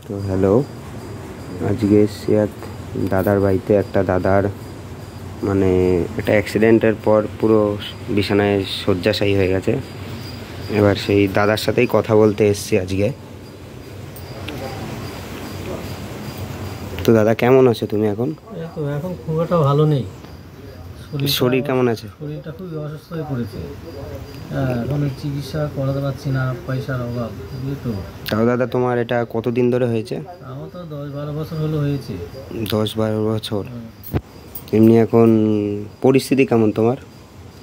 তো হ্যালো, আজকে এসছি এক দাদার বাড়িতে। একটা দাদার মানে একটা অ্যাক্সিডেন্টের পর পুরো বিছানায় শয্যাশায়ী হয়ে গেছে। এবার সেই দাদার সাথেই কথা বলতে এসছি আজকে। তো দাদা, কেমন আছো তুমি এখন? এখন খুব একটা ভালো নেই। শরীর কেমন আছে? শরীরটা খুবই অসুস্থ হয়ে পড়েছে। এখন চিকিৎসা করাতে পারছি না, পয়সার অভাব, বুঝলি তো। তাও দাদা, তোমার এটা কতদিন ধরে হয়েছে? আমার তো 10-12 বছর হলো হয়েছে। 10-12 বছর? এমনি এখন পরিস্থিতি কেমন তোমার?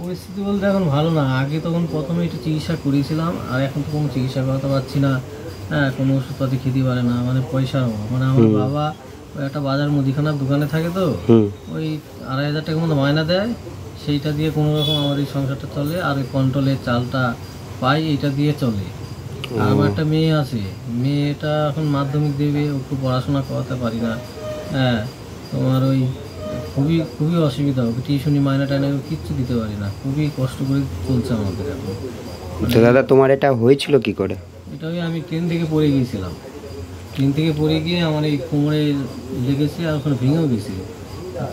পরিস্থিতি বলতে এখন ভালো না। আগে তখন প্রথমে একটু চিকিৎসা করেছিলাম, আর এখন তো কোনো চিকিৎসা করাতে পারছি না। কোনো ওষুধপাতি খেতে পারে না, মানে পয়সার অভাব। মানে আমার বাবা ওই একটা বাজার মুদিখানার দোকানে থাকে, তো ওই 2,500 টাকার মতো মায়না দেয়। সেইটা দিয়ে কোনো রকম আমার এই সংসারটা চলে, আর ওই কন্ট্রোলের চালটা পাই, এইটা দিয়ে চলে। আর আমার একটা মেয়ে আছে, মেয়েটা এখন মাধ্যমিক দেবে, একটু পড়াশোনা করাতে পারি না। তোমার ওই খুবই খুবই অসুবিধা, ওকে টিউশনি মায়না টায়না কিচ্ছু দিতে পারি না, খুবই কষ্ট করে চলছে আমাদের এখন। তো দাদা, তোমার এটা হয়েছিল কি করে? এটা আমি ট্রেন থেকে পড়ে গিয়েছিলাম। ট্রেন থেকে পড়ে গিয়ে আমার এই কোমরে লেগেছে, আর ওখানে ভেঙেও গেছিলো।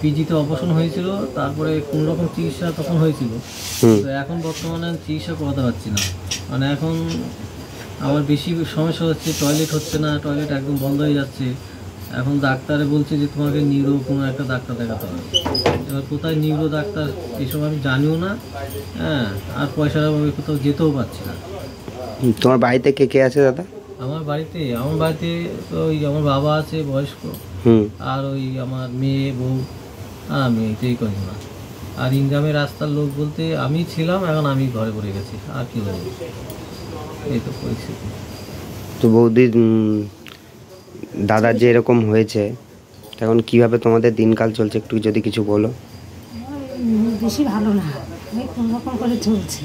পিজিতে অপারেশন হয়েছিল, তারপরে কোনো রকম চিকিৎসা তখন হয়েছিল। তো এখন বর্তমানে চিকিৎসা করাতে পারছি না। মানে এখন আমার বেশি সমস্যা হচ্ছে, টয়লেট হচ্ছে না, টয়লেট একদম বন্ধ হয়ে যাচ্ছে। এখন ডাক্তারে বলছে যে তোমাকে নিউরো কোনো একটা ডাক্তার দেখাতে হবে। এবার কোথায় নিউরো ডাক্তার এসব আমি জানিও না। আর পয়সার অভাবে কোথাও যেতেও পারছি না। তোমার বাড়িতে কে কে আছে দাদা? আমার বাড়িতে তো ওই আমার বাবা আছে বয়স্ক, আর ওই আমার মেয়ে বউ, আমি এইটাই করি না। আর ইনকামের রাস্তার লোক বলতে আমি ছিলাম, এখন আমি ঘরে পড়ে গেছি, আর কি বলবো, এই তো পরিস্থিতি। তো বৌদি, দাদার যে এরকম হয়েছে, এখন কিভাবে তোমাদের দিনকাল চলছে একটু যদি কিছু বলো। বেশি ভালো না, কোনো রকম করে চলছে।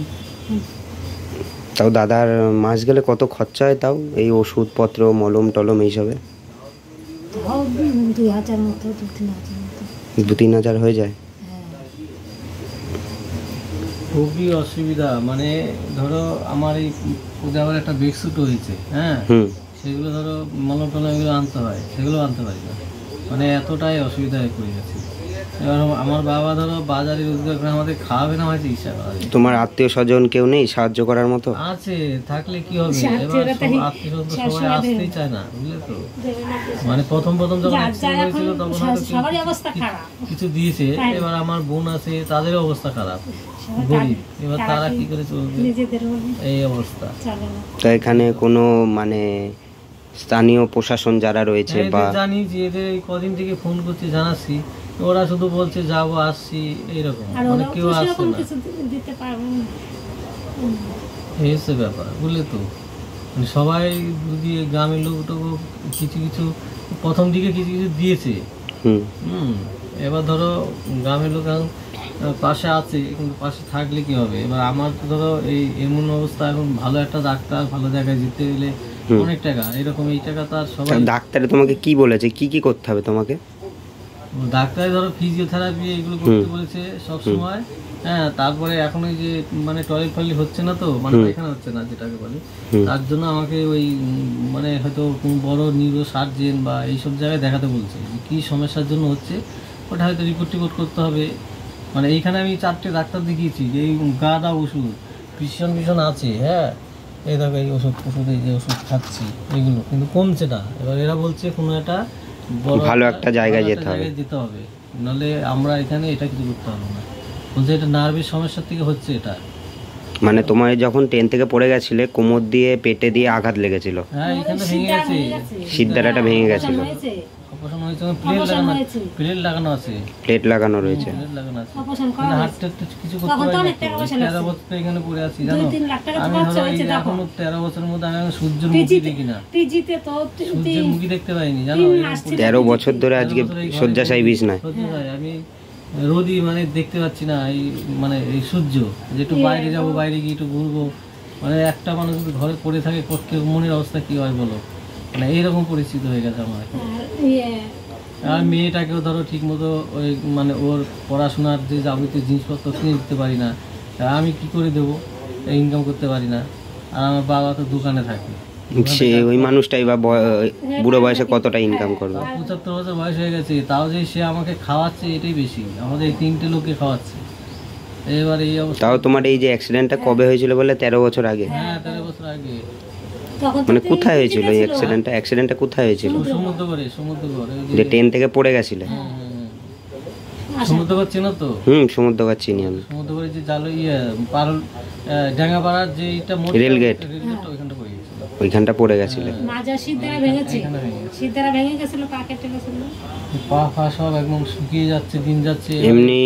তাও দাদার মাস গেলে কত খরচা হয় তাও, এই ওষুধপত্র, মলম টলম এইসবে? তাও 2,000 মতো, 2-3,000 মতো। 2-3 হাজার হয়ে যায়? খুবই অসুবিধা। মানে ধরো আমার এই আমার একটা বেডশুট হয়েছে, সেগুলো ধরো মলম টলম এগুলো আনতে হয়, সেগুলো আনতে পারি না। মানে এতটাই অসুবিধা হয়ে পড়ে গেছে। এবার আমার বাবা ধরো বাজারে রোজগার করে আমাদের খাওয়াবে না, হয় চিকিৎসা করা। তোমার আত্মীয় স্বজন কেউ নেই সাহায্য করার মতো? আছে, থাকলে কি হবে, এবার আত্মীয় স্বজন সবাই আসতেই চায় না, বুঝলে তো। মানে প্রথম যখন হয়েছিল তখন কিছু দিয়েছে। এবার আমার বোন আছে, তাদের অবস্থা খারাপ, গরিব। এবার তারা কি করে চলবে, এই অবস্থা। তো এখানে কোনো মানে স্থানীয় প্রশাসন যারা রয়েছে বা জানি যে এদের কদিন থেকে ফোন করতে জানাচ্ছি, ওরা শুধু বলছে যাবো আসছি এইরকম, মানে কেউ আসছে না। এই হচ্ছে ব্যাপার, বুঝলে তো। মানে সবাই যদি গ্রামের লোক কিছু প্রথম দিকে কিছু দিয়েছে। এবার ধরো গ্রামের লোক পাশে আছে, কিন্তু পাশে থাকলে কি হবে। এবার আমার তো ধরো এই এমন অবস্থা, এখন ভালো একটা ডাক্তার, ভালো জায়গায় যেতে গেলে অনেক টাকা, এরকম এই টাকা তো আর সবাই। ডাক্তারে তোমাকে কি বলেছে, কি করতে হবে তোমাকে? ডাক্তারে ধরো ফিজিওথেরাপি এগুলো করতে বলেছে সবসময়। তারপরে এখন ওই যে মানে টয়লেট ফয়লেট হচ্ছে না, তো মানে এখানে হচ্ছে না যেটাকে বলে, তার জন্য আমাকে ওই মানে হয়তো কোনো বড় নিউরো সার্জেন বা এইসব জায়গায় দেখাতে বলছে, কি সমস্যার জন্য হচ্ছে ওটা হয়তো রিপোর্ট করতে হবে। মানে এইখানে আমি 4টে ডাক্তার দেখিয়েছি, যে এই গাদা ওষুধ ভীষণ আছে। এই দেখো এই এই যে ওষুধ খাচ্ছি, এগুলো কিন্তু কমছে না। এবার এরা বলছে কোনো একটা ভালো একটা জায়গায় যেতে হবে, নাহলে আমরা এখানে এটা কিছু করতে পারবো না। বলছে এটা নার্ভের সমস্যার থেকে হচ্ছে এটা। মানে তোমার যখন ট্রেন থেকে পড়ে গেছিলে, কোমর দিয়ে পেটে দিয়ে আঘাত লেগেছিল? এখানে ভেঙে গেছে, সিদ্ধারাটা ভেঙে গেছিল। প্লেট লাগানো আছে, প্লেট লাগানো রয়েছে। কিছু করতে পারি না। 13 বছর এখানে পড়ে আছি, জানো। আমি ধরো এখন 13 বছরের মধ্যে আমি সূর্যের মুখী দেখি না, সূর্যের মুখী দেখতে পাইনি, জানো। 13 বছর ধরে আজকে শয্যাশায়ী বিছানায়। আমি রোদই মানে দেখতে পাচ্ছি না, এই মানে এই সূর্য, যে একটু বাইরে যাবো, বাইরে গিয়ে একটু ঘুরবো, মানে একটা মানুষ যদি ঘরে পড়ে থাকে মনের অবস্থা কি হয় বলো। মানে এইরকম পরিস্থিতি হয়ে গেছে আমার। আর মেয়েটাকেও ধরো ঠিক মতো ওই মানে ওর পড়াশোনার যে যাবতীয় জিনিসপত্র কিনে দিতে পারি না, আমি কি করে দেবো, ইনকাম করতে পারি না। আর আমার বাবা তো দোকানে থাকে, সে ওই মানুষটাই বা বুড়ো বয়সে কতটা ইনকাম করবে? 75 বছর বয়স হয়ে গেছে, তাও যে সে আমাকে খাওয়াচ্ছে এটাই বেশি, আমাদের এই 3টে লোককে খাওয়াচ্ছে। এবার এই অবস্থা। তাও তোমার এই যে অ্যাক্সিডেন্টটা কবে হয়েছিল বলে 13 বছর আগে? হ্যাঁ 13 বছর আগে। মানে কোথায় হয়েছিল এই অ্যাক্সিডেন্টটা কোথায় হয়েছিল? সমুদ্রগড়ে যে ট্রেন থেকে পড়ে গেছিলে? সমুদ্রগড় চেনো তো? সমুদ্রগড় চিনি আমি। সমুদ্রগড়ে যে জাল পারল ডাঙ্গাপাড়ার যে এটা রেলগেট, ওইখানটা পড়ে গেছিল, ওইখানটা পড়ে গেছিল। মাজা সিদ্ধারা ভেঙেছে, সিদ্ধারা ভেঙে গেছিল, পা কেটে গেছিল, পা ফা সব একদম শুকিয়ে যাচ্ছে, দিন যাচ্ছে। এমনি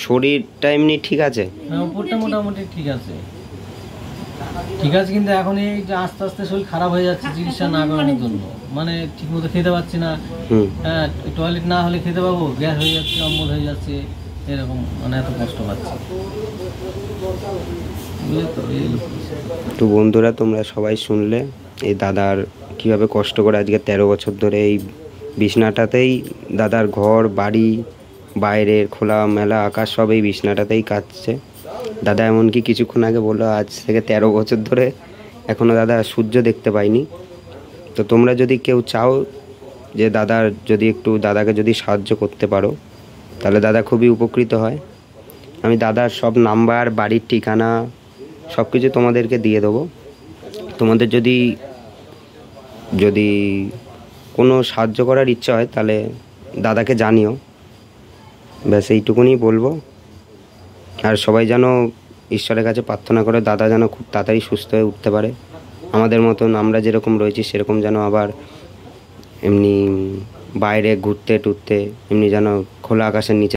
শরীরটা এমনি ঠিক আছে? হ্যাঁ উপরটা মোটামুটি ঠিক আছে, কিন্তু এখন এই যে আস্তে আস্তে শরীর খারাপ হয়ে যাচ্ছে চিকিৎসা না করানোর জন্য। মানে ঠিক মতো খেতে পাচ্ছি না, হ্যাঁ টয়লেট না হলে খেতে পাবো, গ্যাস হয়ে যাচ্ছে, অম্বল হয়ে যাচ্ছে, এরকম মানে এত কষ্ট পাচ্ছি। তো বন্ধুরা, তোমরা সবাই শুনলে এই দাদার কিভাবে কষ্ট করে আজকে 13 বছর ধরে এই বিছনাটাতেই দাদার ঘর বাড়ি, বাইরের খোলা মেলা আকাশ সব এই বিছনাটাতেই কাটছে। দাদা এমনকি কিছুক্ষণ আগে বললো আজ থেকে 13 বছর ধরে এখনও দাদা সূর্য দেখতে পাইনি। তো তোমরা যদি কেউ চাও যে দাদাকে যদি সাহায্য করতে পারো, তাহলে দাদা খুবই উপকৃত হয়। আমি দাদার সব নাম্বার, বাড়ির ঠিকানা সব কিছু তোমাদেরকে দিয়ে দেবো। তোমাদের যদি কোনো সাহায্য করার ইচ্ছা হয় তাহলে দাদাকে জানিও। ব্যাস এইটুকুনি বলবো। আর সবাই যেন ঈশ্বরের কাছে প্রার্থনা করে দাদা যেন খুব তাড়াতাড়ি সুস্থ হয়ে উঠতে পারে, আমাদের মতন আমরা যেরকম রয়েছি সেরকম যেন আবার এমনি বাইরে ঘুরতে টুরতে, এমনি যেন খোলা আকাশের নিচে